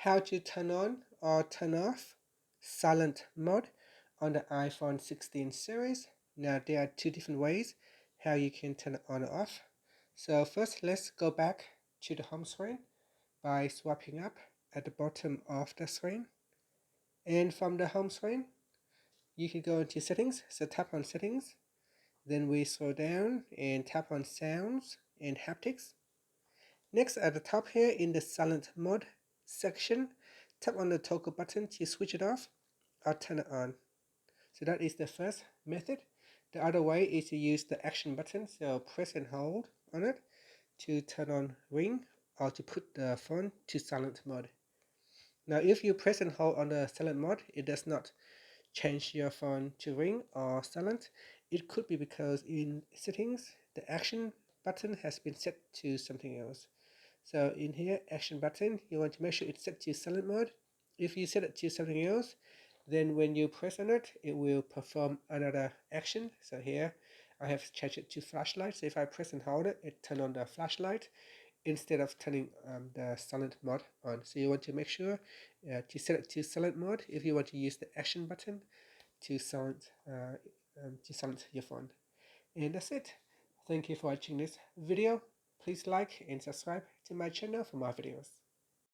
how to turn on or turn off silent mode on the iPhone 16 series. Now there are two different ways how you can turn it on or off. So first let's go back to the home screen by swiping up at the bottom of the screen. And from the home screen, you can go into settings, so tap on settings. Then we scroll down and tap on sounds and haptics. Next, at the top here in the silent mode section, tap on the toggle button to switch it off or turn it on. So that is the first method. The other way is to use the action button, so press and hold on it to turn on ring or to put the phone to silent mode. Now if you press and hold on the silent mode, it does not change your phone to ring or silent. It could be because in settings, the action button has been set to something else. So in here, action button, you want to make sure it's set to silent mode. If you set it to something else, then when you press on it, it will perform another action. So here, I have changed it to flashlight. So if I press and hold it, it turns on the flashlight instead of turning the silent mode on. So you want to make sure to set it to silent mode if you want to use the action button to silence your phone. And that's it. Thank you for watching this video. Please like and subscribe to my channel for more videos.